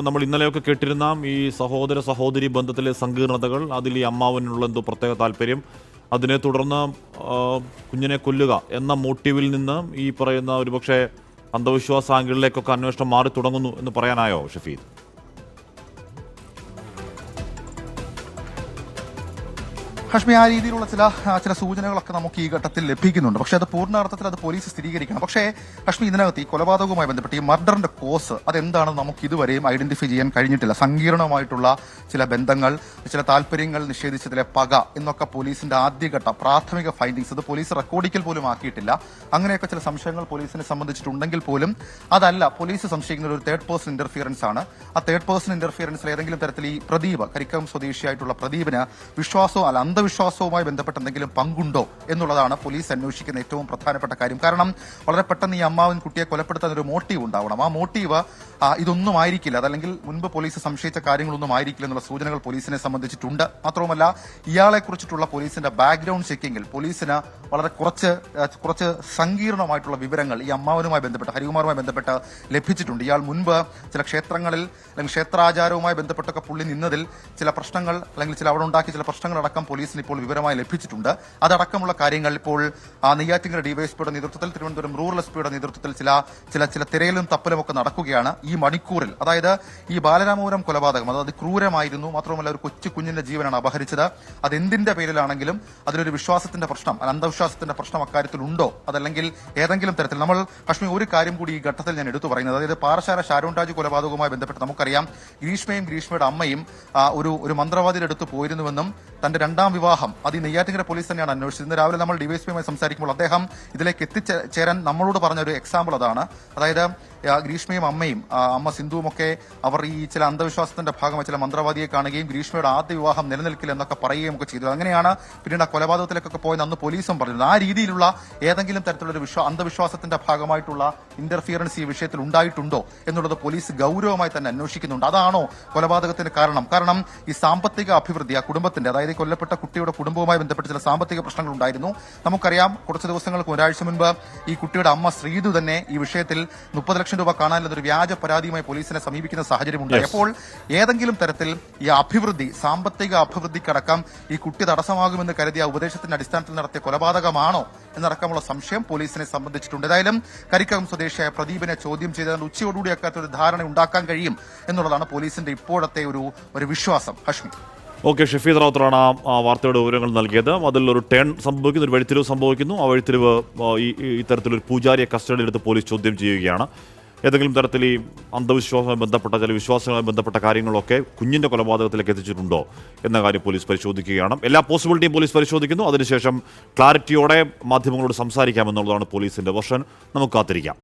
നമ്മൾ ഇന്നലെയൊക്കെ കേട്ടിരുന്ന ഈ സഹോദര സഹോദരി ബന്ധത്തിലെ സങ്കീർണതകൾ, അതിൽ ഈ അമ്മാവനുള്ള എന്തോ പ്രത്യേക താല്പര്യം, അതിനെ തുടർന്ന് കുഞ്ഞിനെ കൊല്ലുക എന്ന മോട്ടീവിൽ നിന്ന് ഈ പറയുന്ന ഒരുപക്ഷെ അന്ധവിശ്വാസ ആംഗിളിലേക്കൊക്കെ അന്വേഷണം മാറി തുടങ്ങുന്നു എന്ന് പറയാനായോ ഷഫീദ്? ഹാഷ്മി, ആ രീതിയിലുള്ള ചില സൂചനകളൊക്കെ നമുക്ക് ഈ ഘട്ടത്തിൽ ലഭിക്കുന്നുണ്ട്. പക്ഷേ അത് പൂർണ്ണാർത്ഥത്തിൽ അത് പോലീസ് സ്ഥിരീകരിക്കണം. പക്ഷേ ഹാഷ്മി, ഇതിനകത്ത് ഈ കൊലപാതകവുമായി ബന്ധപ്പെട്ട് ഈ മർഡറിന്റെ കോസ് അതെന്താണെന്ന് നമുക്ക് ഇതുവരെയും ഐഡന്റിഫൈ ചെയ്യാൻ കഴിഞ്ഞിട്ടില്ല. സങ്കീർണമായിട്ടുള്ള ചില ബന്ധങ്ങൾ, ചില താല്പര്യങ്ങൾ നിഷേധിച്ചതിലെ പക എന്നൊക്കെ പോലീസിന്റെ ആദ്യഘട്ട പ്രാഥമിക ഫൈൻഡിങ്സ്, അത് പോലീസ് റെക്കോർഡിക്കൽ പോലും ആക്കിയിട്ടില്ല. അങ്ങനെയൊക്കെ ചില സംശയങ്ങൾ പോലീസിനെ സംബന്ധിച്ചിട്ടുണ്ടെങ്കിൽ പോലും അതല്ല പോലീസ് സംശയിക്കുന്ന ഒരു തേർഡ് പേഴ്സൺ ഇന്റർഫിയറൻസ് ആണ്. ആ തേർഡ് പേഴ്സൺ ഇന്റർഫിയറൻസിൽ ഏതെങ്കിലും തരത്തിൽ ഈ പ്രദീപ്, കരിക്കം സ്വദേശിയായിട്ടുള്ള പ്രദീപിന് വിശ്വാസവും അന്ധവിശ്വാസവുമായി ബന്ധപ്പെട്ട എന്തെങ്കിലും പങ്കുണ്ടോ എന്നുള്ളതാണ് പോലീസ് അന്വേഷിക്കുന്ന ഏറ്റവും പ്രധാനപ്പെട്ട കാര്യം. കാരണം വളരെ പെട്ടെന്ന് ഈ അമ്മാവൻ കുട്ടിയെ കൊലപ്പെടുത്താൻ ഒരു മോട്ടീവ് ഉണ്ടാവണം. ആ മോട്ടീവ് ഇതൊന്നും ആയിരിക്കില്ല, അതല്ലെങ്കിൽ മുൻപ് പോലീസ് സംശയിച്ച കാര്യങ്ങളൊന്നും ആയിരിക്കില്ല എന്നുള്ള സൂചനകൾ പോലീസിനെ സംബന്ധിച്ചിട്ടുണ്ട്. മാത്രവുമല്ല, ഇയാളെ കുറിച്ചിട്ടുള്ള പോലീസിന്റെ ബാക്ക്ഗ്രൗണ്ട് ചെക്കിങ്ങിൽ പോലീസിന് വളരെ കുറച്ച് സങ്കീർണമായിട്ടുള്ള വിവരങ്ങൾ ഈ അമ്മാവനുമായി ബന്ധപ്പെട്ട്, ഹരികുമാറുമായി ബന്ധപ്പെട്ട് ലഭിച്ചിട്ടുണ്ട്. ഇയാൾ മുൻപ് ചില ക്ഷേത്രങ്ങളിൽ അല്ലെങ്കിൽ ക്ഷേത്രാചാരവുമായി ബന്ധപ്പെട്ടൊക്കെ പുള്ളി നിന്നതിൽ ചില പ്രശ്നങ്ങൾ, അല്ലെങ്കിൽ അവിടെ ഉണ്ടാക്കിയ ചില പ്രശ്നങ്ങളടക്കം പോലീസിന് ഇപ്പോൾ വിവരമായി ലഭിച്ചിട്ടുണ്ട്. അതടക്കമുള്ള കാര്യങ്ങൾ ഇപ്പോൾ നെയ്യാറ്റിൻകര ഡിവൈഎസ്പിയുടെ നേതൃത്വത്തിൽ, തിരുവനന്തപുരം റൂറൽ എസ്പിയുടെ നേതൃത്വത്തിൽ ചില തിരയലും തപ്പലും ഒക്കെ നടക്കുകയാണ് ഈ മണിക്കൂറിൽ. അതായത് ഈ ബാലരാമപുരം കൊലപാതകം അത് ക്രൂരമായിരുന്നു. മാത്രമല്ല, ഒരു കൊച്ചു കുഞ്ഞിന്റെ ജീവനാണ് അപഹരിച്ചത്. അതെന്തിന്റെ പേരിലാണെങ്കിലും അതിലൊരു വിശ്വാസത്തിന്റെ പ്രശ്നം, അന്ധവിശ്വാസത്തിന്റെ പ്രശ്നം അക്കാര്യത്തിൽ ഉണ്ടോ, അതല്ലെങ്കിൽ ഏതെങ്കിലും തരത്തിൽ നമ്മൾ കശ്മീർ ഒരു കാര്യം കൂടി ഈ ഘട്ടത്തിൽ ഞാൻ എടുത്തു പറയുന്നത്, അതായത് പാറശാല ഷാരോൺ രാജു കൊലപാതകവുമായി ബന്ധപ്പെട്ട് നമുക്കറിയാം ഗ്രീഷ്മയുടെ അമ്മയും ഒരു മന്ത്രവാദിയുടെ അടുത്ത് പോയിരുന്നുവെന്നും തന്റെ രണ്ടാം വിവാഹം അത് ഈ നെയ്യാറ്റിൻകര പോലീസ് തന്നെയാണ് അന്വേഷിച്ചത്. ഇന്ന് രാവിലെ നമ്മൾ ഡിവൈഎസ്പിയുമായി സംസാരിക്കുമ്പോൾ അദ്ദേഹം ഇതിലേക്ക് എത്തിച്ചേരാൻ നമ്മളോട് പറഞ്ഞ ഒരു എക്സാമ്പിൾ അതാണ്. അതായത് ഗ്രീഷ്മയും അമ്മയും അമ്മ സിന്ധുവും ഒക്കെ അവർ ഈ ചില അന്ധവിശ്വാസത്തിന്റെ ഭാഗമായി ചില മന്ത്രവാദിയെ കാണുകയും ഗ്രീഷ്മയുടെ ആദ്യ വിവാഹം നിലനിൽക്കില്ല എന്നൊക്കെ പറയുകയും ഒക്കെ ചെയ്തു. അങ്ങനെയാണ് പിന്നീട് ആ കൊലപാതകത്തിലേക്കൊക്കെ പോയെന്ന് അന്ന് പോലീസും പറഞ്ഞത്. ആ രീതിയിലുള്ള ഏതെങ്കിലും തരത്തിലുള്ള അന്ധവിശ്വാസത്തിന്റെ ഭാഗമായിട്ടുള്ള ഇന്റർഫിയറൻസ് ഈ വിഷയത്തിൽ ഉണ്ടായിട്ടുണ്ടോ എന്നുള്ളത് പോലീസ് ഗൗരവമായി തന്നെ അന്വേഷിക്കുന്നുണ്ട്. അതാണോ കൊലപാതകത്തിന് കാരണം ഈ സാമ്പത്തിക അഭിവൃദ്ധി ആ കുടുംബത്തിന്റെ, അതായത് കൊല്ലപ്പെട്ട കുട്ടിയുടെ കുടുംബവുമായി ബന്ധപ്പെട്ട് ചില സാമ്പത്തിക പ്രശ്നങ്ങൾ ഉണ്ടായിരുന്നു. നമുക്കറിയാം കുറച്ച് ദിവസങ്ങൾക്ക് ഒരാഴ്ച മുൻപ് ഈ കുട്ടിയുടെ അമ്മ ശ്രീതു തന്നെ ഈ വിഷയത്തിൽ 30 ലക്ഷം രൂപ കാണാനില്ലെന്നൊരു വ്യാജ പരാതിയുമായി പോലീസിനെ സമീപിക്കുന്ന സാഹചര്യമുണ്ടായി. അപ്പോൾ ഏതെങ്കിലും തരത്തിൽ ഈ സാമ്പത്തിക അഭിവൃദ്ധിക്കടക്കം ഈ കുട്ടി തടസ്സമാകുമെന്ന് കരുതിയ ഉപദേശത്തിന്റെ അടിസ്ഥാനത്തിൽ നടത്തിയ കൊലപാതകമാണോ എന്നടക്കമുള്ള സംശയം പോലീസിനെ സംബന്ധിച്ചിട്ടുണ്ട്. ഏതായാലും കരിക്കകം സ്വദേശിയായ പ്രദീപിനെ ചോദ്യം ചെയ്തതിന് ഉച്ചയോടുകൂടി അക്കാത്തൊരു ധാരണ ഉണ്ടാക്കാൻ കഴിയും എന്നുള്ളതാണ് പോലീസിന്റെ ഇപ്പോഴത്തെ ഒരു വിശ്വാസം. ഹഷ്മി. ഓക്കെ, ഷഫീദ് റാവുത്തറാണ് ആ വാർത്തയുടെ വിവരങ്ങൾ നൽകിയത്. അതിലൊരു ടേൺ സംഭവിക്കുന്നു, ഒരു വഴിത്തിരിവ് സംഭവിക്കുന്നു. ആ വഴിത്തിരിവ് ഇത്തരത്തിലൊരു പൂജാരിയെ കസ്റ്റഡിയിലെടുത്ത് പോലീസ് ചോദ്യം ചെയ്യുകയാണ്. ഏതെങ്കിലും തരത്തിൽ ഈ അന്ധവിശ്വാസവുമായി ബന്ധപ്പെട്ട ചില വിശ്വാസങ്ങളുമായി ബന്ധപ്പെട്ട കാര്യങ്ങളൊക്കെ കുഞ്ഞിൻ്റെ കൊലപാതകത്തിലേക്ക് എത്തിച്ചിട്ടുണ്ടോ എന്ന കാര്യം പോലീസ് പരിശോധിക്കുകയാണ്. എല്ലാ പോസിബിലിറ്റിയും പോലീസ് പരിശോധിക്കുന്നു. അതിനുശേഷം ക്ലാരിറ്റിയോടെ മാധ്യമങ്ങളോട് സംസാരിക്കാമെന്നുള്ളതാണ് പോലീസിൻ്റെ വെർഷൻ. നമുക്ക് കാത്തിരിക്കാം.